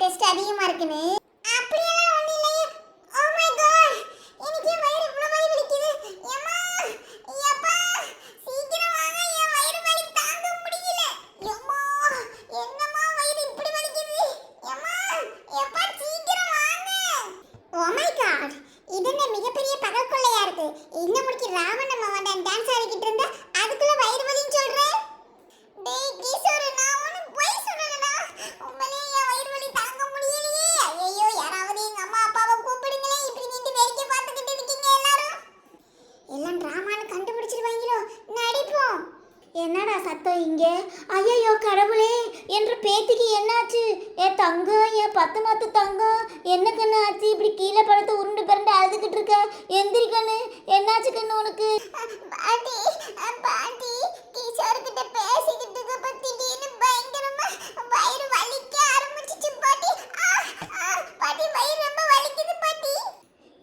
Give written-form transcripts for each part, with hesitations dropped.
Test அதிகமா இருக்குன்னு. அப்படியெல்லாம் ஒண்ணு இல்லையே. ஓ மை காட், எனக்கு என் வயிறு இவ்வளவு வயிறு வலிக்குது. எம்மா, யப்பா, சீக்கிரம் வாங்க, என் வயிறு வலி தாங்க முடியல. எம்மா, என்னம்மா வயிறு இப்படி வலிக்குது. எம்மா, யப்பா, சீக்கிரம் வாங்க. ஓ மை காட், இது என்ன மிகப்பெரிய பகற்கொள்ளையா இருக்கு. இன்னும் முடிக்கு ராவண மவன் டான்ஸ் ஆடிக்கிட்டு இருந்தா அதுக்குள்ள வயிறு வலின்னு சொல்ற. டேய் கிஷோர், நான் ஒன்னும் பொய் சொல்லலடா. உண்மையிலேயே என் வயிறு வலி தாங்க முடியலையே. ஐயோ, யாராவது எங்க அம்மா அப்பாவை கூப்பிடுங்களே. இப்படி நின்று வேடிக்கை பார்த்துக்கிட்டு இருக்கீங்க எல்லாரும். எல்லாம் டிராமான்னு கண்டுபிடிச்சிருவாங்களோ. நடிப்போம். என்னடா சத்தம் இங்க? ஐயோ கடவுளே, என்ற பேத்திக்கு என்னாச்சு? என் தங்கம், என் பத்து மாத்து தங்கம், என்ன கண்ணு ஆச்சு? இப்படி கீழே படுத்து உருண்டு பிறண்டு அழுதுகிட்டு இருக்க. எந்திரி கண்ணு, என்னாச்சு கண்ணு உனக்கு? பாட்டி, பாட்டி, கிஷோர்கிட்ட பேசிக்கிட்டு இருக்க பத்தி திடீர்னு பயங்கரமா வயிறு வலிக்க ஆரம்பிச்சிச்சு பாட்டி. பாட்டி, வயிறு ரொம்ப வலிக்குது பாட்டி.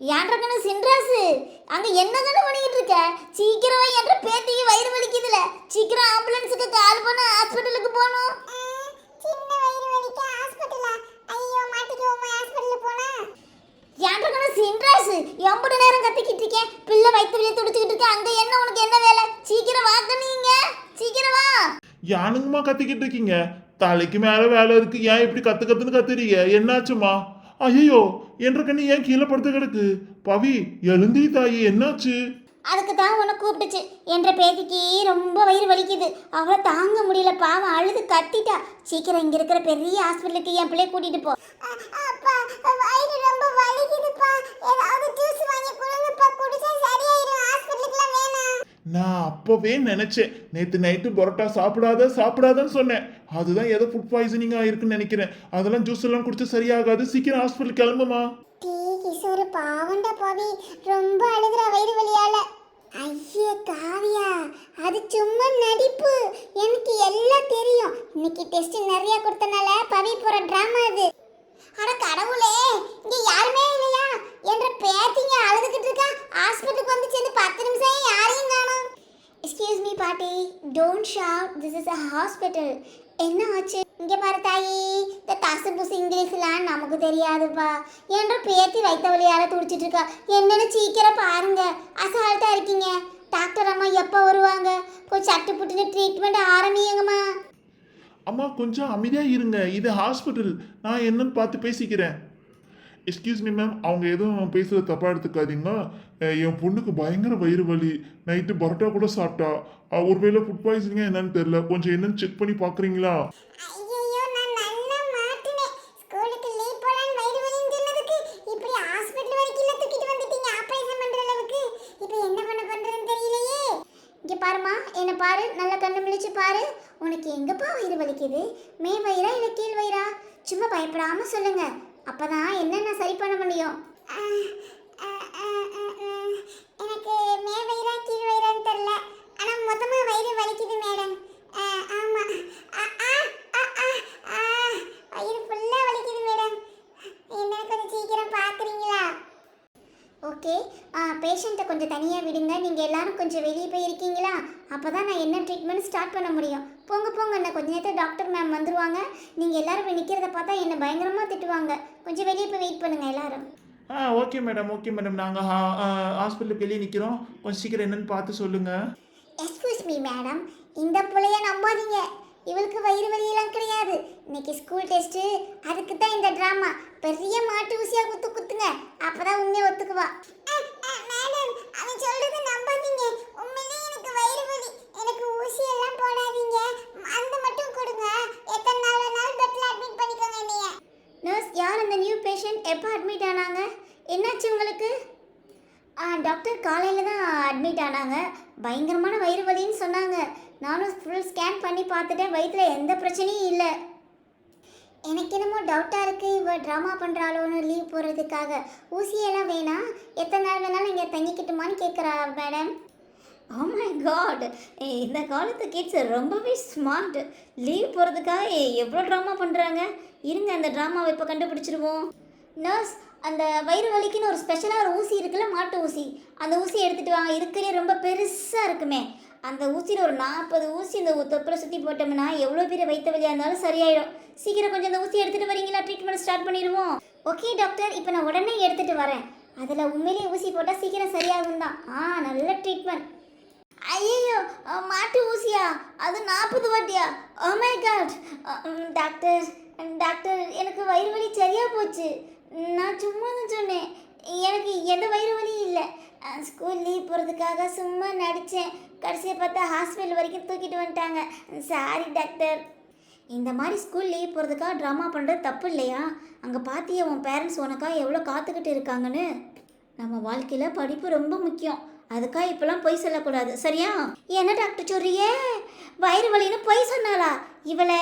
ஏன்ற கண்ணு சின்ராசு, அங்க என்ன கண்ணு பண்ணிக்கிட்டு இருக்க? சீக்கிரம் என்ற பேத்திக்கு வயிறு வலிக்குதுல, சீக்கிரம் ஆம்புலன்ஸுக்கு கால் பண்ண, ஹாஸ்பிட்டலுக்கு போகணும். சின்ன வயிறு வலிக்க ஹாஸ்பிட்டலா? ஐயோ மாட்டிக்குவோமா ஹாஸ்பிட்டலுக்கு போனா? ஏன்ற கண்ணு சின்ராசு, எம்புட நேரம் கத்திக்கிட்டு இருக்கேன். பிள்ளை வயிற்று வலியை துடிச்சுக்கிட்டு இருக்க. அங்க என்ன உனக்கு என்ன வேலை? சீக்கிரம் வாக்கணீங்க, சீக்கிரம் வா. யானுங்கம்மா கத்திக்கிட்டு இருக்கீங்க? தலைக்கு மேல வேலை இருக்கு, ஏன் இப்படி கத்து கத்துன்னு கத்துறீங்க? என்னாச்சுமா? ஐயோ, என்ற கண்ணி ஏன் கீழே படுத்து கிடக்கு? பவி, எழுந்தி தாயி, என்னாச்சு? அதுக்கு தான் உன்னை கூப்பிட்டுச்சு. என்ற பேத்திக்கு ரொம்ப வயிறு வலிக்குது, அவளை தாங்க முடியல, பாவம் அழுது கத்திட்டா. சீக்கிரம் இங்க இருக்கிற பெரிய ஹாஸ்பிட்டலுக்கு என் பிள்ளைய கூட்டிட்டு போ. அப்பா, வயிறு ரொம்ப வலிக்குதுப்பா, ஏதாவது ஜூஸ் வாங்கி கொடுங்கப்பா, குடிச்சா சரியாயிடும். ஹாஸ்பிட்டலுக்குலாம் வேணாம். நான் அப்பவே நினைச்சேன், நேத்து நைட்டு பரோட்டா சாப்பிடாதன்னு சொன்னேன். அதுதான் ஏதோ ஃபுட் பாய்சனிங் ஆயிருக்குன்னு நினைக்கிறேன். அதெல்லாம் ஜூஸ் எல்லாம் குடிச்சு சரியாகாது. சீக்கிரம் ஹாஸ்பிட்டல் கிளம்புமா. கிஷோர் பாவண்டா பாவி, ரொம்ப அழுகுற வயிறு வலியால. ஐயே காவியா, அது சும்மா நடிப்பு, எனக்கு எல்லாம் தெரியும். இன்னைக்கு டெஸ்ட் நிறைய கொடுத்தனால பவி போற டிராமா அது. அட கடவுளே, இங்க யாருமே இல்லையா? என்ற பேத்திங்க அழுதுகிட்டு இருக்கா. ஹாஸ்பிட்டலுக்கு வந்து சேர்ந்து 10 நிமிஷம் யாரையும் காணோம். எக்ஸ்கியூஸ் மீ பாட்டி, don't shout, this is a hospital. என்ன ஆச்சு? இங்க பாரு தாயி, இந்த தசு புசு இங்கிலீஷ்லாம் நமக்கு தெரியாதுப்பா. என்ற பேத்தி வைத்த வழியால துடிச்சிட்டு இருக்கா. என்னன்னு சீக்கிரம் பாருங்க, அசால்ட்டா இருக்கீங்க. டாக்டர் அம்மா எப்போ வருவாங்க? கொஞ்சம் சட்டு புட்டுன்னு ட்ரீட்மெண்ட் ஆரம்பிங்கம்மா. அம்மா கொஞ்சம் அமைதியா இருங்க, இது ஹாஸ்பிட்டல், நான் என்னன்னு பார்த்து பேசிக்கிறேன். எக்ஸ்கியூஸ் மீ மேம், அவங்க எதுவும் பேசுறது தப்பா எடுத்துக்காதீங்க. என் பொண்ணுக்கு பயங்கர வயிறு வலி, நைட்டு பரோட்டா கூட சாப்பிட்டா. ஒருவேளை ஃபுட் பாய்சனிங்கா என்னன்னு தெரியல, கொஞ்சம் என்னன்னு செக் பண்ணி பாக்குறீங்களா? ஐயோ, நான் நல்லா மாட்டினேன். ஸ்கூலுக்கு லீவ் போலான்னு வயிறு வலின்னு சொன்னதுக்கு இப்படி ஹாஸ்பிட்டல் வரைக்கும் தூக்கிட்டு வந்துட்டீங்க ஆபரேஷன் பண்ற அளவுக்கு. இப்போ என்ன பண்றதுன்னு தெரியலையே. இங்க பாருமா, என்ன பாரு, நல்லா கண்ணு முழிச்சு பாரு. உனக்கு எங்கப்பா வயிறு வலிக்குது? மே வயிறா இல்ல கீழ் வயிறா? சும்மா பயப்படாம சொல்லுங்க, அப்பதான் என்னென்ன சரி பண்ண முடியும். எனக்கு மே வயிறா கீழ் வயிறான்னு தெரியல, ஆனா மொத்தமா வயிறு வலிக்குது மேடம். ஆமா, வயிறு ஃபுல்லா வலிக்குது மேடம். என்ன கொஞ்சம் சீக்கிரம் பாக்குறீங்களா? ஓகே, பேஷண்ட்டை கொஞ்சம் தனியாக விடுங்க. நீங்கள் எல்லாரும் கொஞ்சம் வெளியே போய் இருக்கீங்களா? அப்போ தான் நான் என்ன ட்ரீட்மெண்ட் ஸ்டார்ட் பண்ண முடியும். போங்க போங்க, நான் கொஞ்சம் நேரத்தில் டாக்டர் மேம் வந்துடுவாங்க. நீங்கள் எல்லாரும் போய் நிற்கிறத பார்த்தா என்னை பயங்கரமாக திட்டுவாங்க. கொஞ்சம் வெளியே போய் வெயிட் பண்ணுங்கள் எல்லாரும். ஓகே மேடம், நாங்கள் ஹாஸ்பிட்டலுக்கு வெளியே நிற்கிறோம். கொஞ்சம் சீக்கிரம் என்னன்னு பார்த்து சொல்லுங்கள். எக்ஸ்கியூஸ் மீ மேடம், இந்த பிள்ளைய நம்பாதீங்க. இவளுக்கு வயிறு வலியெல்லாம் கிடையாது. இன்னைக்கு ஸ்கூல் டெஸ்ட்டு, அதுக்கு தான் இந்த ட்ராமா. பெரிய மாட்டு ஊசியா குத்துங்க, அப்பதான் உண்மையை ஒத்துக்குவா. மேடம், அவன் சொல்றது நம்பாதீங்க. உண்மையிலேயே எனக்கு வயிறு வலி. எனக்கு ஊசி எல்லாம் போடாதீங்க, மருந்து மட்டும் கொடுங்க. எத்தனை நாள் பெட்ல அட்மிட் பண்ணிக்கோங்க என்னைய. நர்ஸ், யார் அந்த நியூ பேஷண்ட்? எப்போ அட்மிட் ஆனாங்க? என்னாச்சு உங்களுக்கு? டாக்டர் காலையில் தான் அட்மிட் ஆனாங்க. பயங்கரமான வயிறு வலின்னு சொன்னாங்க. நானும் ஃபுல் ஸ்கேன் பண்ணி பார்த்துட்டேன், வயிற்றில் எந்த பிரச்சனையும் இல்லை. எனக்கு என்னமோ டவுட்டாக இருக்குது, இவ ட்ராமா பண்ணுறாளோன்னு லீவ் போடுறதுக்காக. ஊசியெல்லாம் வேணாம், எத்தனை நாள் வேணாலும் இங்கே தங்கிக்கிட்டுமான்னு கேட்குறா மேடம். ஓ மை காட், இந்த காலத்து கிட்ஸ் ரொம்பவே ஸ்மார்ட். லீவ் போகிறதுக்காக எவ்வளோ ட்ராமா பண்ணுறாங்க. இருங்க, அந்த ட்ராமாவை இப்போ கண்டுபிடிச்சிருவோம். நர்ஸ், அந்த வயிறு வலிக்குன்னு ஒரு ஸ்பெஷலாக ஒரு ஊசி இருக்குல்ல, மாட்டு ஊசி, அந்த ஊசி எடுத்துகிட்டு வாங்க. இருக்கிறே ரொம்ப பெருசாக இருக்குமே, அந்த ஊசியில் ஒரு 40 ஊசி இந்த தொப்பில் சுற்றி போட்டோம்னா எவ்வளோ பெரிய வயிற்று வலியாக இருந்தாலும் சரியாயிடும். சீக்கிரம் கொஞ்சம் அந்த ஊசி எடுத்துகிட்டு வரீங்களா? ட்ரீட்மெண்ட் ஸ்டார்ட் பண்ணிடுவோம். ஓகே டாக்டர், இப்போ நான் உடனே எடுத்துகிட்டு வரேன். அதில் உண்மையிலேயே ஊசி போட்டால் சீக்கிரம் சரியாகும் தான். நல்ல ட்ரீட்மெண்ட். ஐயோ, மாட்டு ஊசியா? அது 40 வாட்டியா? Oh my god. Doctor doctor, எனக்கு வயிறு வலி சரியாக போச்சு. நான் சும்மா தான் சொன்னேன், எனக்கு எந்த வயிறு வலியும் இல்லை. ஸ்கூல் லீவ் போகிறதுக்காக சும்மா நடித்தேன். கடைசியை பார்த்தா ஹாஸ்பிட்டல் வரைக்கும் தூக்கிட்டு வந்துட்டாங்க. Sorry doctor. இந்த மாதிரி ஸ்கூல் லீவ் போகிறதுக்காக ட்ராமா பண்ணுறது தப்பு இல்லையா? அங்கே பார்த்தியா உன் பேரண்ட்ஸ் உனக்காக எவ்வளோ காத்துக்கிட்டு இருக்காங்கன்னு. நம்ம வாழ்க்கையில் படிப்பு ரொம்ப முக்கியம். அதுக்காக இப்போலாம் பொய் சொல்லக்கூடாது, சரியா? என்ன டாக்டர் சொல்றியே? வயிறு வலின்னு பொய் சொன்னாளா இவளை?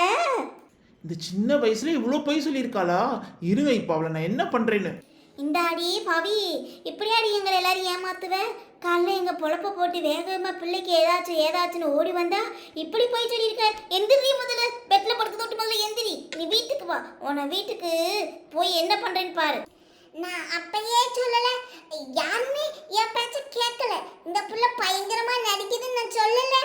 இந்த சின்ன வயசுல இவ்வளோ பொய் சொல்லியிருக்காளா? இருங்க, இப்போ அவளை நான் என்ன பண்ணுறேன்னு. இந்தாடி பவி, இப்படியாடி எங்களை எல்லாரும் ஏமாத்துவேன். காலைல எங்கள் பொழப்ப போட்டு வேகமாக பிள்ளைக்கு ஏதாச்சுன்னு ஓடி வந்தா இப்படி போய் சொல்லியிருக்க. எந்திரி, முதல்ல பெட்டில் படுத்து தொட்டு முதல்ல எந்திரி. நீ வீட்டுக்கு வா, உன்னை வீட்டுக்கு போய் என்ன பண்ணுறேன்னு பாரு. நான் அப்பயே சொல்லல, யாருமே என் பேச்ச கேட்கல. இந்த புள்ள பயங்கரமா நடிக்குதுன்னு நான் சொல்லல.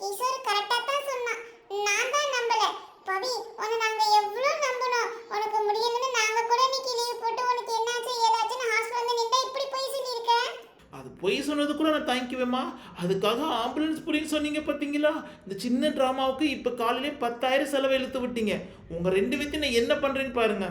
கிஷோர் கரெக்டா தான் சொன்னான், நான் தான் நம்பல. பவி, உன்னை நாங்க எவ்வளவு நம்பணும். உனக்கு முடியலன்னு நாங்க கூட இன்னைக்கு லீவ் போட்டு உனக்கு என்னாச்சு ஏதாச்சுன்னு ஹாஸ்பிட்டல் நின்றா இப்படி போய் சொல்லியிருக்க. அது பொய் சொன்னது கூட நான் தாங்கிக்குவேம்மா. அதுக்காக ஆம்புலன்ஸ் புரின்னு சொன்னீங்க பார்த்தீங்களா? இந்த சின்ன ட்ராமாவுக்கு இப்போ காலையிலே 10,000 செலவு இழுத்து விட்டீங்க. உங்கள் 2 பேர்த்தையும் நான் என்ன பண்ணுறேன்னு பாருங்க.